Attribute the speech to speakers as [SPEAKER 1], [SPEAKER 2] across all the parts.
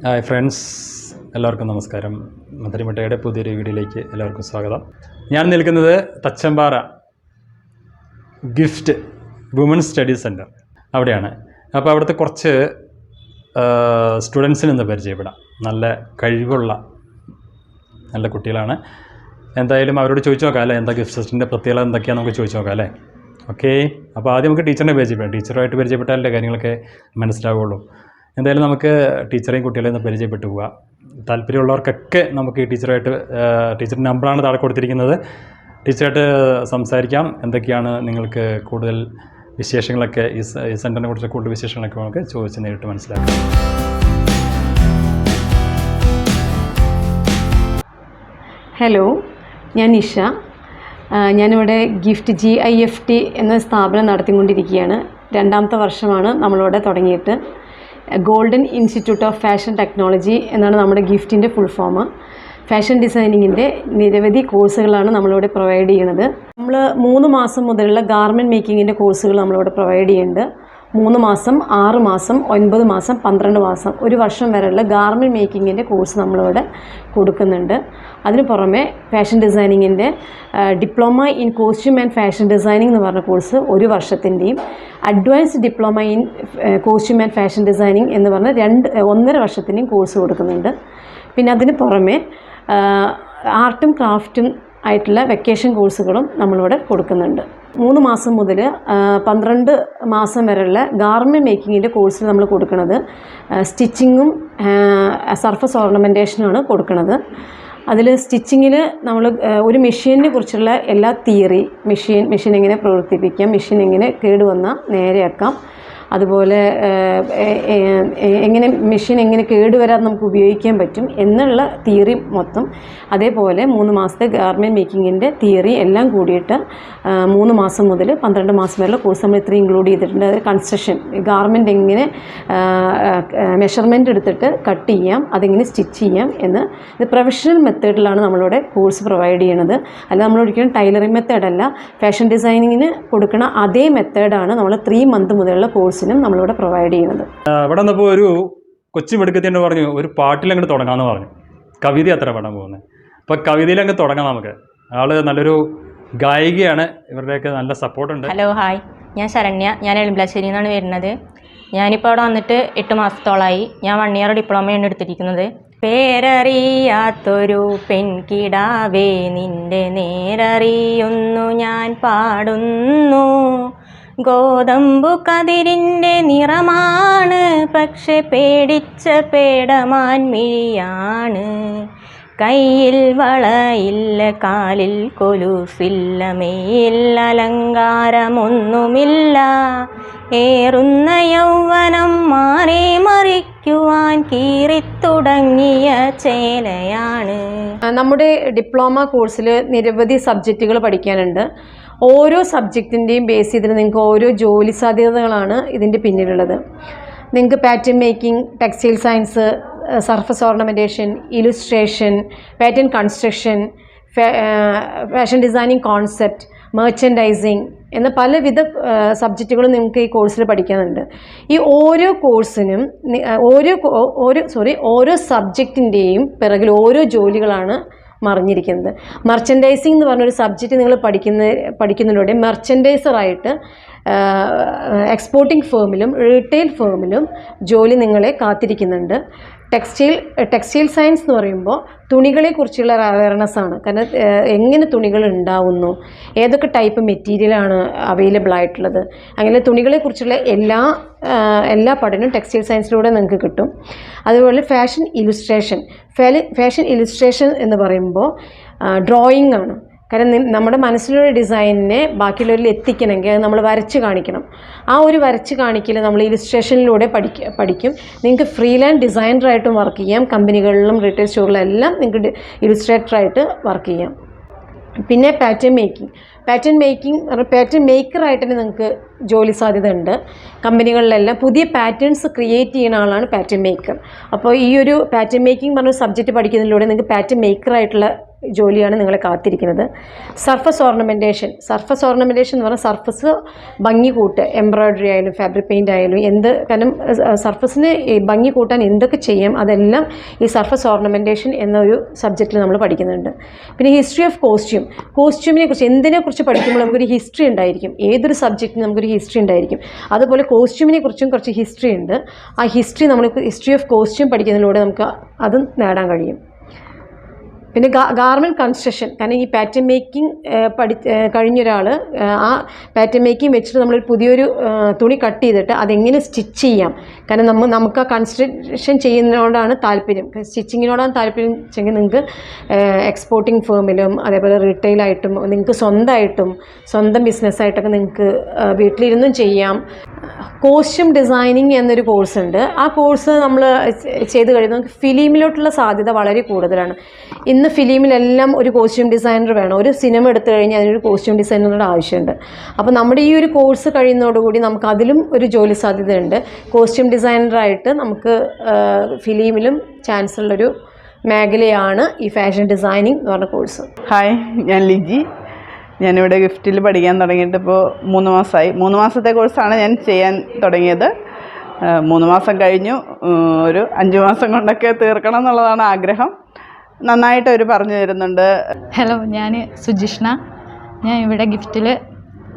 [SPEAKER 1] Hi friends, എല്ലാവർക്കും നമസ്കാരം. മധുരമിഠയുടെ പുതിയൊരു വീഡിയോയിലേക്ക് എല്ലാവർക്കും സ്വാഗതം. ഞാൻ നിൽക്കുന്നത് Thachampara gift women's studies centre അവിടെയാണ്. അപ്പോൾ അവിടുത്തെ കുറച്ച് സ്റ്റുഡൻസിനെ ഒന്ന് പരിചയപ്പെടാം. നല്ല കഴിവുള്ള നല്ല കുട്ടികളാണ്. എന്തായാലും അവരോട് ചോദിച്ചു നോക്കാം അല്ലേ, എന്താ ഗിഫ്റ്റ് സെറ്റിൻ്റെ പ്രത്യേകത എന്തൊക്കെയാണെന്ന് നമുക്ക് ചോദിച്ചു നോക്കാം അല്ലേ. ഓക്കെ, അപ്പോൾ ആദ്യം നമുക്ക് ടീച്ചറിനെ പരിചയപ്പെടാം. ടീച്ചറുമായിട്ട് പരിചയപ്പെട്ടാലല്ലേ കാര്യങ്ങളൊക്കെ മനസ്സിലാവുള്ളൂ. എന്തായാലും നമുക്ക് ടീച്ചറെയും കുട്ടികളെയും ഒന്ന് പരിചയപ്പെട്ടു പോവാം. താല്പര്യമുള്ളവർക്കൊക്കെ നമുക്ക് ഈ ടീച്ചറിൻ്റെ നമ്പറാണ് താഴെ കൊടുത്തിരിക്കുന്നത്. ടീച്ചറായിട്ട് സംസാരിക്കാം. എന്തൊക്കെയാണ് നിങ്ങൾക്ക് കൂടുതൽ വിശേഷങ്ങളൊക്കെ ഈ സെൻറ്ററിനെ കുറിച്ച് കൂടുതൽ വിശേഷങ്ങളൊക്കെ നമുക്ക് ചോദിച്ച് നേരിട്ട് മനസ്സിലാക്കാം.
[SPEAKER 2] ഹലോ, ഞാൻ നിഷ. ഞാനിവിടെ ഗിഫ്റ്റ് GIFT എന്ന സ്ഥാപനം നടത്തിക്കൊണ്ടിരിക്കുകയാണ്. 2ാമത്തെ വർഷമാണ് നമ്മളിവിടെ തുടങ്ങിയിട്ട്. Golden institute of fashion technology എന്നാണ് നമ്മുടെ ഗിഫ്റ്റിൻ്റെ ഫുൾ ഫോം. ഫാഷൻ ഡിസൈനിങ്ങിൻ്റെ നിരവധി കോഴ്സുകളാണ് നമ്മളിവിടെ പ്രൊവൈഡ് ചെയ്യുന്നത്. നമ്മൾ 3 മാസം മുതലുള്ള ഗാർമെൻറ്റ് മേക്കിങ്ങിൻ്റെ കോഴ്സുകൾ നമ്മളിവിടെ പ്രൊവൈഡ് ചെയ്യുന്നുണ്ട്. 3 മാസം, 6 മാസം, 9 മാസം, 12 മാസം, 1 വർഷം വരെയുള്ള ഗാർമെൻറ്റ് മേക്കിങ്ങിൻ്റെ കോഴ്സ് നമ്മളിവിടെ കൊടുക്കുന്നുണ്ട്. അതിന് പുറമെ ഫാഷൻ ഡിസൈനിങ്ങിൻ്റെ diploma in costume and fashion designing എന്ന് പറഞ്ഞ കോഴ്സ് 1 വർഷത്തിൻ്റെയും advanced diploma in costume and fashion designing എന്ന് പറഞ്ഞ 1.5 വർഷത്തിൻ്റെയും കോഴ്സ് കൊടുക്കുന്നുണ്ട്. പിന്നെ അതിന് പുറമെ ആർട്ടും ക്രാഫ്റ്റും ആയിട്ടുള്ള വെക്കേഷൻ കോഴ്സുകളും നമ്മളിവിടെ കൊടുക്കുന്നുണ്ട്. 3 മാസം മുതൽ 12 മാസം വരെയുള്ള ഗാർമെൻറ്റ് മേക്കിങ്ങിൻ്റെ കോഴ്സിൽ നമ്മൾ കൊടുക്കുന്നത് സ്റ്റിച്ചിങ്ങും സർഫസ് ഓർണമെൻറ്റേഷനുമാണ് കൊടുക്കുന്നത്. അതിൽ സ്റ്റിച്ചിങ്ങിൽ നമ്മൾ ഒരു മെഷീനിനെ കുറിച്ചുള്ള എല്ലാ തിയറി, മെഷീൻ എങ്ങനെ പ്രവർത്തിപ്പിക്കാം, മെഷീൻ എങ്ങനെ കേടുവന്നാൽ നേരെയാക്കാം, അതുപോലെ മെഷീൻ എങ്ങനെ കേടുവരാതെ നമുക്ക് ഉപയോഗിക്കാൻ പറ്റും എന്നുള്ള തിയറി മൊത്തം, അതേപോലെ 3 മാസത്തെ ഗാർമെൻറ്റ് മേക്കിങ്ങിൻ്റെ തിയറി എല്ലാം കൂടിയിട്ട് 3 മാസം മുതൽ 12 മാസം വരെയുള്ള കോഴ്സ് നമ്മൾ ഇത്രയും ഇൻക്ലൂഡ് ചെയ്തിട്ടുണ്ട്. അത് കൺസ്ട്രക്ഷൻ, ഗാർമെൻറ്റ് എങ്ങനെ മെഷർമെൻറ്റ് എടുത്തിട്ട് കട്ട് ചെയ്യാം, അതെങ്ങനെ സ്റ്റിച്ച് ചെയ്യാം എന്ന് ഇത് പ്രൊഫഷണൽ മെത്തേഡിലാണ് നമ്മളിവിടെ കോഴ്സ് പ്രൊവൈഡ് ചെയ്യണത്. അല്ല, നമ്മളൊരിക്കലും ടൈലറിങ് മെത്തേഡല്ല, ഫാഷൻ ഡിസൈനിങ്ങിന് കൊടുക്കുന്ന അതേ മെത്തേഡാണ് നമ്മൾ 3 മന്ത് മുതലുള്ള കോഴ്സിനും നമ്മളിവിടെ പ്രൊവൈഡ് ചെയ്യുന്നത്.
[SPEAKER 1] ഇവിടെ നിന്നപ്പോൾ ഒരു കൊച്ചു മെടുക്കത്തിൻ്റെ പറഞ്ഞു ഒരു പാട്ടിലങ്ങോട്ട് തുടങ്ങാമെന്ന് പറഞ്ഞു. കവിത അത്ര പാടാൻ പോകുന്നത്. അപ്പോൾ കവിതയിലങ്ങ് തുടങ്ങാം നമുക്ക്. ആൾ നല്ലൊരു ഗായികയാണ്, ഇവരുടെയൊക്കെ നല്ല സപ്പോർട്ടുണ്ട്.
[SPEAKER 3] ഹലോ, ഹായ്, ഞാൻ ശരണ്യ. ഞാൻ എളിമ്പലശ്ശേരിയിൽ നിന്നാണ് വരുന്നത്. ഞാനിപ്പോൾ അവിടെ വന്നിട്ട് 8 മാസത്തോളമായി. ഞാൻ 1 ഇയർ ഡിപ്ലോമയാണ് എടുത്തിരിക്കുന്നത്. പേരറിയാത്തൊരു പെൺകിടാവേ നിന്റെ നേരറിയുന്നു ഞാൻ പാടുന്നു. ഗോതമ്പു കതിരിൻ്റെ നിറമാണ്, പക്ഷെ പേടിച്ച പേടമാൻ മിഴിയാണ്. കയ്യിൽ വളയില്ല, കാലിൽ കൊലുസില്ല, മേൽ അലങ്കാരമൊന്നുമില്ല. ഏറുന്ന യൗവനം മാറി മറിക്കുവാൻ കീറിത്തുടങ്ങിയ ചേലയാണ്.
[SPEAKER 2] നമ്മുടെ ഡിപ്ലോമ കോഴ്സിൽ നിരവധി സബ്ജക്റ്റുകൾ പഠിക്കാനുണ്ട്. ഓരോ സബ്ജക്റ്റിൻ്റെയും ബേസ് ചെയ്തിട്ട് നിങ്ങൾക്ക് ഓരോ ജോലി സാധ്യതകളാണ് ഇതിൻ്റെ പിന്നിലുള്ളത്. നിങ്ങൾക്ക് pattern making, textile science, surface ornamentation, illustration, pattern construction, fashion designing concept, merchandising എന്ന പലവിധ സബ്ജക്റ്റുകളും നിങ്ങൾക്ക് ഈ കോഴ്സിൽ പഠിക്കാനുണ്ട്. ഈ ഓരോ കോഴ്സിനും ഓരോ സബ്ജക്റ്റിൻ്റെയും പിറകിൽ ഓരോ ജോലികളാണ് മറിഞ്ഞിരിക്കുന്നത്. മെർച്ചൻഡൈസിങ് എന്ന് പറഞ്ഞൊരു സബ്ജക്റ്റ് നിങ്ങൾ പഠിക്കുന്നതിലൂടെ മെർച്ചൻഡൈസറായിട്ട് എക്സ്പോർട്ടിംഗ് ഫേമിലും റീറ്റെയിൽ ഫേമിലും ജോലി നിങ്ങളെ കാത്തിരിക്കുന്നുണ്ട്. ടെക്സ്റ്റൈൽ സയൻസ് എന്ന് പറയുമ്പോൾ തുണികളെക്കുറിച്ചുള്ള അവയർനെസ് ആണ്. കാരണം എങ്ങനെ തുണികൾ ഉണ്ടാവുന്നു, ഏതൊക്കെ ടൈപ്പ് മെറ്റീരിയലാണ് അവൈലബിൾ ആയിട്ടുള്ളത്, അങ്ങനെ തുണികളെക്കുറിച്ചുള്ള എല്ലാ പഠനവും ടെക്സ്റ്റൈൽ സയൻസിലൂടെ നിങ്ങൾക്ക് കിട്ടും. അതുപോലെ ഫാഷൻ ഇലുസ്ട്രേഷൻ എന്ന് പറയുമ്പോൾ ഡ്രോയിങ് ആണ്. കാരണം നമ്മുടെ മനസ്സിലുള്ള ഡിസൈനിനെ ബാക്കിയുള്ളവരിൽ എത്തിക്കണമെങ്കിൽ അത് നമ്മൾ വരച്ച് കാണിക്കണം. ആ ഒരു വരച്ച് കാണിക്കൽ നമ്മൾ ഇലുസ്ട്രേഷനിലൂടെ പഠിക്കും. നിങ്ങൾക്ക് ഫ്രീലാൻസ് ഡിസൈനറായിട്ടും വർക്ക് ചെയ്യാം. കമ്പനികളിലും റീറ്റെയിൽ സ്റ്റോറുകളിലെല്ലാം നിങ്ങൾക്ക് ഇലുസ്ട്രേറ്ററായിട്ട് വർക്ക് ചെയ്യാം. പിന്നെ പാറ്റേൺ മേക്കറായിട്ട് തന്നെ നിങ്ങൾക്ക് ജോലി സാധ്യത ഉണ്ട്. കമ്പനികളിലെല്ലാം പുതിയ പാറ്റേൺസ് ക്രിയേറ്റ് ചെയ്യുന്ന ആളാണ് പാറ്റേൺ മേക്കർ. അപ്പോൾ ഈ ഒരു പാറ്റേൺ മേക്കിംഗ് പറഞ്ഞ സബ്ജക്റ്റ് പഠിക്കുന്നതിലൂടെ നിങ്ങൾക്ക് പാറ്റേൺ മേക്കറായിട്ടുള്ള ജോലിയാണ് നിങ്ങളെ കാത്തിരിക്കുന്നത്. സർഫസ് ഓർണമെൻറ്റേഷൻ എന്ന് പറഞ്ഞാൽ സർഫസ് ഭംഗി കൂട്ട്, എംബ്രോയ്ഡറി ആയാലും ഫാബ്രിക് പെയിൻ്റ് ആയാലും കാരണം സർഫസിന് ഭംഗി കൂട്ടാൻ എന്തൊക്കെ ചെയ്യാം അതെല്ലാം ഈ സർഫസ് ഓർണമെൻറ്റേഷൻ എന്നൊരു സബ്ജക്റ്റിൽ നമ്മൾ പഠിക്കുന്നുണ്ട്. പിന്നെ ഹിസ്റ്ററി ഓഫ് കോസ്റ്റ്യൂമിനെ കുറിച്ച് എന്തിനെക്കുറിച്ച് പഠിക്കുമ്പോൾ നമുക്കൊരു ഹിസ്റ്ററി ഉണ്ടായിരിക്കും. ഏതൊരു സബ്ജക്റ്റിനും നമുക്കൊരു ഹിസ്റ്ററി ഉണ്ടായിരിക്കും. അതുപോലെ കോസ്റ്റ്യൂമിനെ കുറിച്ചും കുറച്ച് ഹിസ്റ്ററി ഉണ്ട്. ആ ഹിസ്റ്ററി ഓഫ് കോസ്റ്റ്യൂം പഠിക്കുന്നതിലൂടെ നമുക്ക് അതും നേടാൻ കഴിയും. പിന്നെ ഗാർമെൻറ്റ് കൺസ്ട്രക്ഷൻ, കാരണം ഈ പാറ്റേൺ മേക്കിംഗ് കഴിഞ്ഞൊരാൾ ആ പാറ്റേൺ മേക്കിംഗ് വെച്ചിട്ട് നമ്മളൊരു പുതിയൊരു തുണി കട്ട് ചെയ്തിട്ട് അതെങ്ങനെ സ്റ്റിച്ച് ചെയ്യാം, കാരണം നമുക്ക് ആ കൺസ്ട്രക്ഷൻ ചെയ്യുന്നതിനോടാണ് താല്പര്യം, സ്റ്റിച്ചിങ്ങിനോടാണ് താല്പര്യം വെച്ചെങ്കിൽ നിങ്ങൾക്ക് എക്സ്പോർട്ടിംഗ് ഫേമിലും അതേപോലെ റീറ്റെയിലായിട്ടും നിങ്ങൾക്ക് സ്വന്തം ബിസിനസ്സായിട്ടൊക്കെ നിങ്ങൾക്ക് വീട്ടിലിരുന്നും ചെയ്യാം. കോസ്റ്റ്യൂം ഡിസൈനിങ് എന്നൊരു കോഴ്സുണ്ട്. ആ കോഴ്സ് നമ്മൾ ചെയ്ത് കഴിയുമ്പോൾ നമുക്ക് ഫിലിമിലോട്ടുള്ള സാധ്യത വളരെ കൂടുതലാണ്. ഇന്ന് ഫിലിമിലെല്ലാം ഒരു കോസ്റ്റ്യൂം ഡിസൈനർ വേണം. ഒരു സിനിമ എടുത്തു കഴിഞ്ഞാൽ അതിനൊരു കോസ്റ്റ്യൂം ഡിസൈനറുടെ ആവശ്യമുണ്ട്. അപ്പോൾ നമ്മുടെ ഈ ഒരു കോഴ്സ് കഴിയുന്നതോടുകൂടി നമുക്ക് അതിലും ഒരു ജോലി സാധ്യതയുണ്ട്. കോസ്റ്റ്യൂം ഡിസൈനറായിട്ട് നമുക്ക് ഫിലിമിലും ചാൻസ് ഉള്ളൊരു മേഖലയാണ് ഈ ഫാഷൻ ഡിസൈനിങ് എന്ന് പറഞ്ഞ കോഴ്സ്.
[SPEAKER 4] ഹായ്, ഞാൻ ലിജി. ഞാനിവിടെ ഗിഫ്റ്റിൽ പഠിക്കാൻ തുടങ്ങിയിട്ട് ഇപ്പോൾ 3 മാസമായി. 3 മാസത്തെ കോഴ്സാണ് ഞാൻ ചെയ്യാൻ തുടങ്ങിയത്. 3 മാസം കഴിഞ്ഞു. ഒരു 5 മാസം കൊണ്ടൊക്കെ തീർക്കണം എന്നുള്ളതാണ് ആഗ്രഹം. നന്നായിട്ട് അവർ പറഞ്ഞു തരുന്നുണ്ട്.
[SPEAKER 5] ഹലോ, ഞാൻ സുജിഷ്ണ. ഞാൻ ഇവിടെ ഗിഫ്റ്റിൽ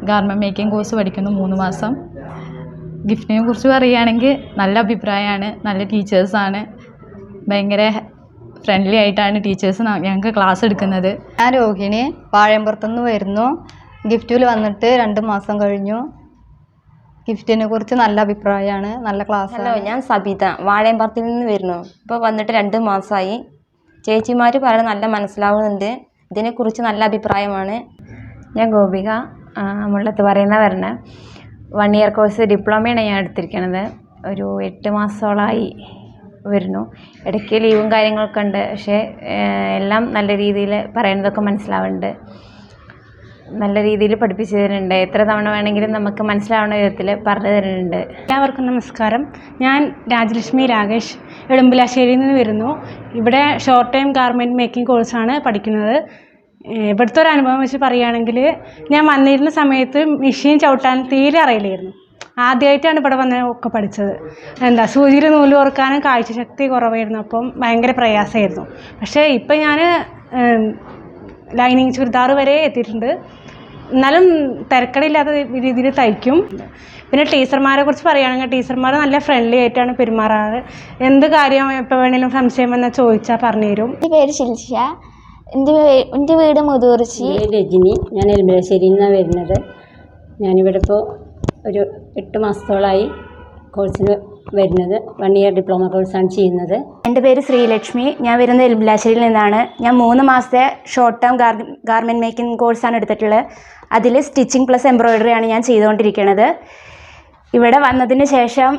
[SPEAKER 5] ഗാർമെൻറ്റ് മേക്കിംഗ് കോഴ്സ് പഠിക്കുന്നു 3 മാസം. ഗിഫ്റ്റിനെ കുറിച്ച് പറയുകയാണെങ്കിൽ നല്ല അഭിപ്രായമാണ്. നല്ല ടീച്ചേഴ്സാണ്. ഭയങ്കര ഫ്രണ്ട്ലി ആയിട്ടാണ് ടീച്ചേഴ്സ് ഞങ്ങൾക്ക് ക്ലാസ് എടുക്കുന്നത്.
[SPEAKER 6] ഞാൻ രോഹിണി, വാഴയമ്പുറത്തുനിന്ന് വരുന്നു. ഗിഫ്റ്റിൽ വന്നിട്ട് 2 മാസം കഴിഞ്ഞു. ഗിഫ്റ്റിനെ കുറിച്ച് നല്ല അഭിപ്രായമാണ്, നല്ല ക്ലാസ്.
[SPEAKER 3] ഹലോ, ഞാൻ സബിത, വാഴയമ്പലത്തിൽ നിന്ന് വരുന്നു. ഇപ്പോൾ വന്നിട്ട് 2 മാസമായി. ചേച്ചിമാർ പറയുന്നത് നല്ല മനസ്സിലാവുന്നുണ്ട്. ഇതിനെക്കുറിച്ച് നല്ല അഭിപ്രായമാണ്.
[SPEAKER 7] ഞാൻ ഗോപിക, മുള്ളത്ത് പറയുന്ന വരണേ. 1 ഇയർ കോഴ്സ് ഡിപ്ലോമയാണ് ഞാൻ എടുത്തിരിക്കുന്നത്. ഒരു 8 മാസത്തോളമായി വരുന്നു. ഇടയ്ക്ക് ലീവും കാര്യങ്ങളൊക്കെ ഉണ്ട്. പക്ഷേ എല്ലാം നല്ല രീതിയിൽ പറയുന്നതൊക്കെ മനസ്സിലാവുന്നുണ്ട്. നല്ല രീതിയിൽ പഠിപ്പിച്ചു തരുന്നുണ്ട്. എത്ര തവണ വേണമെങ്കിലും നമുക്ക് മനസ്സിലാവുന്ന വിധത്തിൽ പറഞ്ഞു തരുന്നുണ്ട്.
[SPEAKER 8] എല്ലാവർക്കും നമസ്കാരം. ഞാൻ രാജലക്ഷ്മി രാകേഷ്, എളുമ്പിലാശ്ശേരിയിൽ നിന്ന് വരുന്നു. ഇവിടെ ഷോർട്ട് ടൈം ഗാർമെൻറ്റ് മേക്കിംഗ് കോഴ്സാണ് പഠിക്കുന്നത്. ഇവിടുത്തെ ഒരു അനുഭവം വെച്ച് പറയുകയാണെങ്കിൽ, ഞാൻ വന്നിരുന്ന സമയത്ത് മെഷീൻ ചവിട്ടാൻ തീരെ അറിയില്ലായിരുന്നു. ആദ്യമായിട്ടാണ് ഇവിടെ വന്ന് ഒക്കെ പഠിച്ചത്. സൂചിയിൽ നൂല് കോർക്കാനും കാഴ്ചശക്തി കുറവായിരുന്നു. അപ്പം ഭയങ്കര പ്രയാസമായിരുന്നു. പക്ഷേ ഇപ്പം ഞാൻ ലൈനിങ് ചുരിദാർ വരെ എത്തിയിട്ടുണ്ട്. എന്നാലും തിരക്കടില്ലാത്ത രീതിയിൽ തയ്ക്കും. പിന്നെ ടീച്ചർമാരെ കുറിച്ച് പറയുകയാണെങ്കിൽ, ടീച്ചർമാർ നല്ല ഫ്രണ്ട്ലി ആയിട്ടാണ് പെരുമാറാറ്. എന്ത് കാര്യം എപ്പോൾ വേണമെങ്കിലും സംശയം വന്നാൽ ചോദിച്ചാൽ പറഞ്ഞു തരും.
[SPEAKER 9] എൻ്റെ പേര് ശിൽഷ. എൻ്റെ വീട് മുതുകുറിശി.
[SPEAKER 10] രജനി. ഞാൻ എലുമ്പലശ്ശേരിയിൽ നിന്നാണ് വരുന്നത്. ഞാനിവിടെ ഇപ്പോൾ ഒരു 8 മാസത്തോളമായി കോഴ്സിന് വരുന്നത്. 1 ഇയർ ഡിപ്ലോമ കോഴ്സാണ് ചെയ്യുന്നത്.
[SPEAKER 11] എൻ്റെ പേര് ശ്രീലക്ഷ്മി. ഞാൻ വരുന്നത് എലുമ്പലാശ്ശേരിയിൽ നിന്നാണ്. ഞാൻ 3 മാസത്തെ ഷോർട്ട് ടേം ഗാർമെൻറ്റ് മേക്കിംഗ് കോഴ്സാണ് എടുത്തിട്ടുള്ളത്. അതിൽ സ്റ്റിച്ചിങ് പ്ലസ് എംബ്രോയ്ഡറിയാണ് ഞാൻ ചെയ്തുകൊണ്ടിരിക്കുന്നത്. ഇവിടെ വന്നതിന് ശേഷം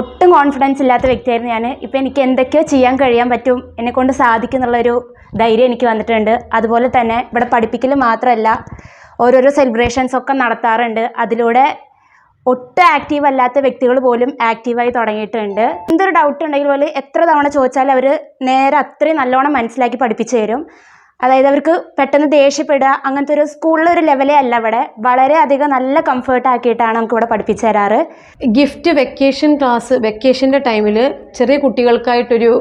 [SPEAKER 11] ഒട്ടും കോൺഫിഡൻസ് ഇല്ലാത്ത വ്യക്തിയായിരുന്നു ഞാൻ. ഇപ്പോൾ എനിക്ക് എന്തൊക്കെയോ ചെയ്യാൻ കഴിയാൻ പറ്റും, എന്നെക്കൊണ്ട് സാധിക്കും എന്നുള്ളൊരു ധൈര്യം എനിക്ക് വന്നിട്ടുണ്ട്. അതുപോലെ തന്നെ ഇവിടെ പഠിപ്പിക്കൽ മാത്രമല്ല, ഓരോരോ സെലിബ്രേഷൻസൊക്കെ നടത്താറുണ്ട്. അതിലൂടെ ഒട്ടും ആക്റ്റീവ് അല്ലാത്ത വ്യക്തികൾ പോലും ആക്റ്റീവായി തുടങ്ങിയിട്ടുണ്ട്. എന്തൊരു ഡൗട്ട് ഉണ്ടെങ്കിൽ പോലും എത്ര തവണ ചോദിച്ചാൽ അവർ നേരെ അത്രയും നല്ലോണം മനസ്സിലാക്കി പഠിപ്പിച്ചു തരും. അതായത് അവർക്ക് പെട്ടെന്ന് ദേഷ്യപ്പെടുക അങ്ങനത്തെ ഒരു സ്കൂളിലൊരു ലെവലേ അല്ല. ഇവിടെ വളരെയധികം നല്ല കംഫേർട്ട് ആക്കിയിട്ടാണ് നമുക്കിവിടെ പഠിപ്പിച്ചു തരാറ്.
[SPEAKER 2] ഗിഫ്റ്റ് വെക്കേഷൻ്റെ ടൈമിൽ ചെറിയ കുട്ടികൾക്കായിട്ടൊരു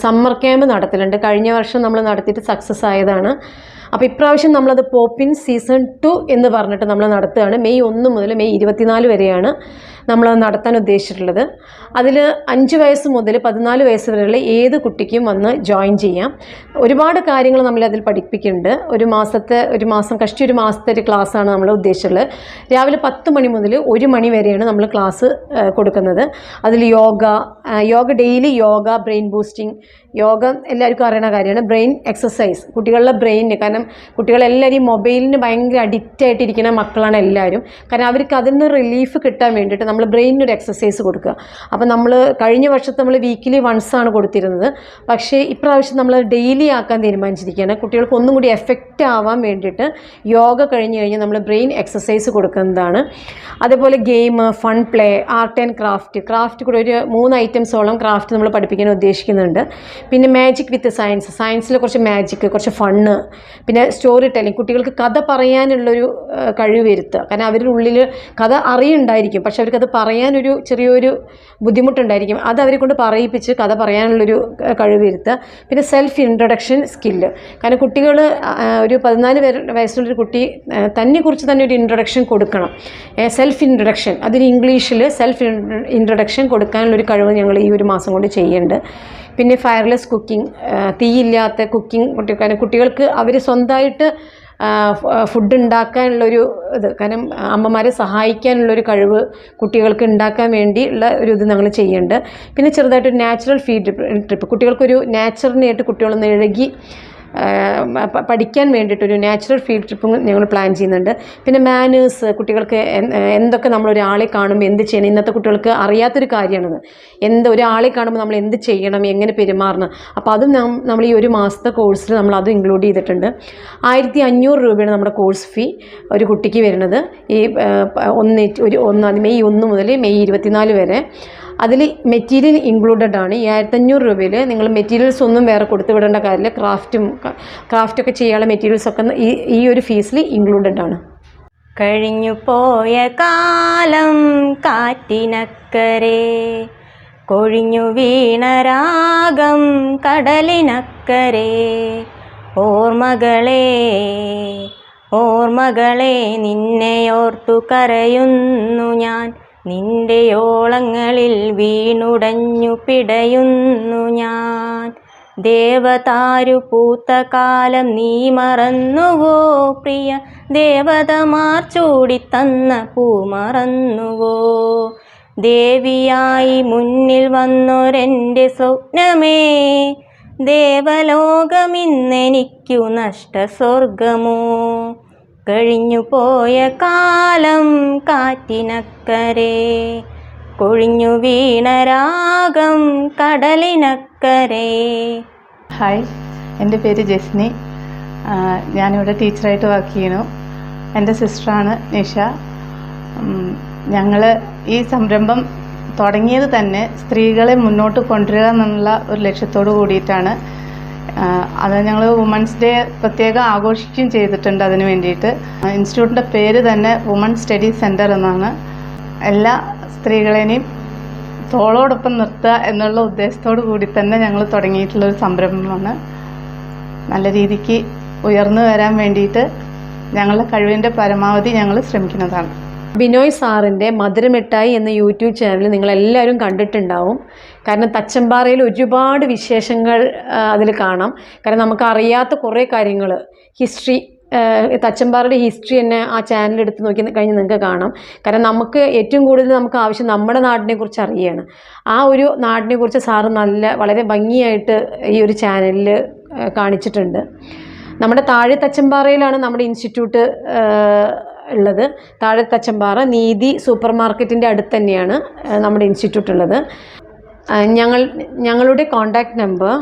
[SPEAKER 2] സമ്മർ ക്യാമ്പ് നടത്തലുണ്ട്. കഴിഞ്ഞ വർഷം നമ്മൾ നടത്തിയിട്ട് സക്സസ് ആയതാണ്. അപ്പോൾ ഇപ്രാവശ്യം നമ്മളത് പോപ്പിൻ സീസൺ 2 എന്ന് പറഞ്ഞിട്ട് നമ്മൾ നടത്തുകയാണ്. മെയ് 1 മുതൽ മെയ് 24 വരെയാണ് നമ്മളത് നടത്താൻ ഉദ്ദേശിച്ചിട്ടുള്ളത്. അതിൽ 5 വയസ്സ് മുതൽ 14 വയസ്സ് വരെയുള്ള ഏത് കുട്ടിക്കും വന്ന് ജോയിൻ ചെയ്യാം. ഒരുപാട് കാര്യങ്ങൾ നമ്മളതിൽ പഠിപ്പിക്കുന്നുണ്ട്. ഒരു മാസത്തെ ഒരു ക്ലാസ്സാണ് നമ്മൾ ഉദ്ദേശിച്ചിട്ടുള്ളത്. രാവിലെ 10 മണി മുതൽ 1 മണി വരെയാണ് നമ്മൾ ക്ലാസ് കൊടുക്കുന്നത്. അതിൽ yoga daily yoga, brain boosting yoga എല്ലാവർക്കും അറിയുന്ന കാര്യമാണ്. ബ്രെയിൻ എക്സസൈസ് കുട്ടികളുടെ ബ്രെയിനിന്, കാരണം കുട്ടികളെല്ലാവരും മൊബൈലിന് ഭയങ്കര അഡിക്റ്റ് ആയിട്ടിരിക്കുന്ന മക്കളാണ് എല്ലാവരും. കാരണം അവർക്ക് അതിൽ നിന്ന് റിലീഫ് കിട്ടാൻ വേണ്ടിയിട്ട് നമ്മൾ ബ്രെയിനിനൊരു എക്സസൈസ് കൊടുക്കുക. അപ്പോൾ നമ്മൾ കഴിഞ്ഞ വർഷത്തെ നമ്മൾ വീക്കിലി വൺസാണ് കൊടുത്തിരുന്നത്. പക്ഷേ ഇപ്രാവശ്യം നമ്മൾ ഡെയിലി ആക്കാൻ തീരുമാനിച്ചിരിക്കുകയാണ്. കുട്ടികൾക്ക് ഒന്നും കൂടി എഫക്റ്റ് ആവാൻ വേണ്ടിയിട്ട് യോഗ കഴിഞ്ഞ് കഴിഞ്ഞ് നമ്മൾ ബ്രെയിൻ എക്സസൈസ് കൊടുക്കുന്നതാണ്. അതേപോലെ game, fun play, art and craft കൂടെ ഒരു 3 ഐറ്റംസോളം ക്രാഫ്റ്റ് നമ്മൾ പഠിപ്പിക്കാൻ ഉദ്ദേശിക്കുന്നുണ്ട്. പിന്നെ മാജിക് വിത്ത് സയൻസിൽ കുറച്ച് മാജിക്, കുറച്ച് ഫണ്ണ്, പിന്നെ സ്റ്റോറി ടെല്ലിങ്, കുട്ടികൾക്ക് കഥ പറയാനുള്ളൊരു കഴിവ് വരുത്തുക. കാരണം അവരുടെ ഉള്ളിൽ കഥ അറിയുണ്ടായിരിക്കും, പക്ഷെ അവർക്കത് പറയാനൊരു ചെറിയൊരു ബുദ്ധിമുട്ടുണ്ടായിരിക്കും. അത് അവരെ കൊണ്ട് പറയിപ്പിച്ച് കഥ പറയാനുള്ളൊരു കഴിവ് വരുത്തുക. പിന്നെ സെൽഫ് ഇൻട്രൊഡക്ഷൻ സ്കില്ല്. കാരണം കുട്ടികൾ ഒരു 14 വയസ്സുള്ളൊരു കുട്ടി തന്നെക്കുറിച്ച് തന്നെ ഒരു ഇൻട്രൊഡക്ഷൻ കൊടുക്കണം. സെൽഫ് ഇൻട്രൊഡക്ഷൻ, അതിന് ഇംഗ്ലീഷിൽ സെൽഫ് ഇൻട്രൊഡക്ഷൻ കൊടുക്കാനുള്ളൊരു കഴിവ് ഞങ്ങൾ ഈ ഒരു മാസം കൊണ്ട് ചെയ്യുന്നുണ്ട്. പിന്നെ ഫയർലെസ് കുക്കിംഗ്, തീയില്ലാത്ത കുക്കിംഗ്, കാരണം കുട്ടികൾക്ക് അവർ സ്വന്തമായിട്ട് ഫുഡ് ഉണ്ടാക്കാനുള്ളൊരു ഇത്, കാരണം അമ്മമാരെ സഹായിക്കാനുള്ളൊരു കഴിവ് കുട്ടികൾക്ക് ഉണ്ടാക്കാൻ വേണ്ടിയുള്ള ഒരു ഇത് ഞങ്ങൾ ചെയ്യുന്നുണ്ട്. പിന്നെ ചെറുതായിട്ടൊരു നാച്ചുറൽ ഫീൽഡ് ട്രിപ്പ്, കുട്ടികൾക്കൊരു നാച്ചുറലിനായിട്ട് കുട്ടികളൊന്ന് ഇഴകി പഠിക്കാൻ വേണ്ടിയിട്ടൊരു നാച്ചുറൽ ഫീൽഡ് ട്രിപ്പും ഞങ്ങൾ പ്ലാൻ ചെയ്യുന്നുണ്ട്. പിന്നെ മാനേഴ്സ്, കുട്ടികൾക്ക് എന്തൊക്കെ നമ്മളൊരാളെ കാണുമ്പോൾ എന്ത് ചെയ്യണം, ഇന്നത്തെ കുട്ടികൾക്ക് അറിയാത്തൊരു കാര്യമാണത്. ഒരാളെ കാണുമ്പോൾ നമ്മൾ എന്ത് ചെയ്യണം, എങ്ങനെ പെരുമാറണം. അപ്പോൾ അതും നമ്മൾ ഈ ഒരു മാസത്തെ കോഴ്സിൽ നമ്മൾ അതും ഇൻക്ലൂഡ് ചെയ്തിട്ടുണ്ട്. 1500 രൂപയാണ് നമ്മുടെ കോഴ്സ് ഫീ ഒരു കുട്ടിക്ക് വരുന്നത്. ഈ മെയ് 1 മുതൽ മെയ് 24 വരെ. അതിൽ മെറ്റീരിയൽ ഇൻക്ലൂഡഡ് ആണ്. ഈ 1500 രൂപയിൽ നിങ്ങൾ മെറ്റീരിയൽസ് ഒന്നും വേറെ കൊടുത്തു വിടേണ്ട കാര്യമില്ല. ക്രാഫ്റ്റൊക്കെ ചെയ്യാനുള്ള മെറ്റീരിയൽസൊക്കെ ഈ ഒരു ഫീസിൽ ഇൻക്ലൂഡഡ് ആണ്.
[SPEAKER 12] കഴിഞ്ഞു പോയ കാലം കാറ്റിനക്കരെ, കൊഴിഞ്ഞു വീണ രാഗം കടലിനക്കരെ, ഓർമ്മകളെ നിന്നെയോർത്തു കരയുന്നു ഞാൻ, നിന്റെ ഓളങ്ങളിൽ വീണുടഞ്ഞു പിടയുന്നു ഞാൻ. ദേവതാരു പൂത്ത കാലം നീ മറന്നുവോ പ്രിയ, ദേവതമാർ ചൂടിത്തന്ന പൂ മറന്നുവോ. ദേവിയായി മുന്നിൽ വന്നൊരെൻ്റെ സ്വപ്നമേ, ദേവലോകമിന്നെനിക്കു നഷ്ടസ്വർഗമോ. കഴിഞ്ഞു പോയ കാലം കാറ്റിനക്കരെ, കൊഴിഞ്ഞു വീണ രാഗം കടലിനക്കരെ.
[SPEAKER 4] ഹായ്, എൻ്റെ പേര് ജസ്നി. ഞാനിവിടെ ടീച്ചറായിട്ട് വർക്ക് ചെയ്യുന്നു. എൻ്റെ സിസ്റ്ററാണ് നിഷ. ഞങ്ങൾ ഈ സംരംഭം തുടങ്ങിയത് തന്നെ സ്ത്രീകളെ മുന്നോട്ട് കൊണ്ടുവരിക എന്നുള്ള ഒരു ലക്ഷ്യത്തോടു കൂടിയിട്ടാണ്. അത് ഞങ്ങൾ വുമൻസ് ഡേ പ്രത്യേകം ആഘോഷിക്കുകയും ചെയ്തിട്ടുണ്ട്. അതിന് വേണ്ടിയിട്ട് ഇൻസ്റ്റിറ്റ്യൂട്ടിൻ്റെ പേര് തന്നെ വുമൺ സ്റ്റഡി സെൻറ്റർ എന്നാണ്. എല്ലാ സ്ത്രീകളെയും തോളോടൊപ്പം നിർത്തുക എന്നുള്ള ഉദ്ദേശത്തോടു കൂടി തന്നെ ഞങ്ങൾ തുടങ്ങിയിട്ടുള്ളൊരു സംരംഭമാണ്. നല്ല രീതിക്ക് ഉയർന്നു വരാൻ വേണ്ടിയിട്ട് ഞങ്ങളുടെ കഴിവിൻ്റെ പരമാവധി ഞങ്ങൾ ശ്രമിക്കുന്നതാണ്.
[SPEAKER 2] ബിനോയ് സാറിൻ്റെ മധുരമിഠായി എന്ന യൂട്യൂബ് ചാനൽ നിങ്ങളെല്ലാവരും കണ്ടിട്ടുണ്ടാവും. കാരണം തച്ചമ്പാറയിൽ ഒരുപാട് വിശേഷങ്ങൾ അതിൽ കാണാം. കാരണം നമുക്കറിയാത്ത കുറേ കാര്യങ്ങൾ, ഹിസ്റ്ററി, തച്ചമ്പാറയുടെ ഹിസ്റ്ററി തന്നെ ആ ചാനൽ എടുത്ത് നോക്കി കഴിഞ്ഞ് നിങ്ങൾക്ക് കാണാം. കാരണം നമുക്ക് ഏറ്റവും കൂടുതൽ നമുക്ക് ആവശ്യം നമ്മുടെ നാടിനെക്കുറിച്ച് അറിയാണ്. ആ ഒരു നാടിനെക്കുറിച്ച് സാറ് വളരെ ഭംഗിയായിട്ട് ഈ ഒരു ചാനലിൽ കാണിച്ചിട്ടുണ്ട്. നമ്മുടെ താഴെ തച്ചമ്പാറയിലാണ് നമ്മുടെ ഇൻസ്റ്റിറ്റ്യൂട്ട് ഉള്ളത്. താഴെ തച്ചമ്പാറ നീതി സൂപ്പർ മാർക്കറ്റിൻ്റെ അടുത്ത് തന്നെയാണ് നമ്മുടെ ഇൻസ്റ്റിറ്റ്യൂട്ട് ഉള്ളത്. ഞങ്ങളുടെ കോൺടാക്റ്റ് നമ്പർ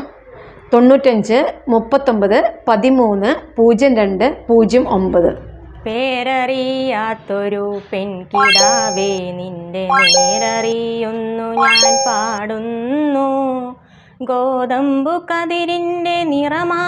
[SPEAKER 2] 95 39 13 02 09.
[SPEAKER 12] പേരറിയാത്തൊരു പെൺകിടാവേ നിന്റെ നേരറിയുന്നു ഞാൻ പാടുന്നു, ഗോതമ്പു കതിരിൻ്റെ നിറമാ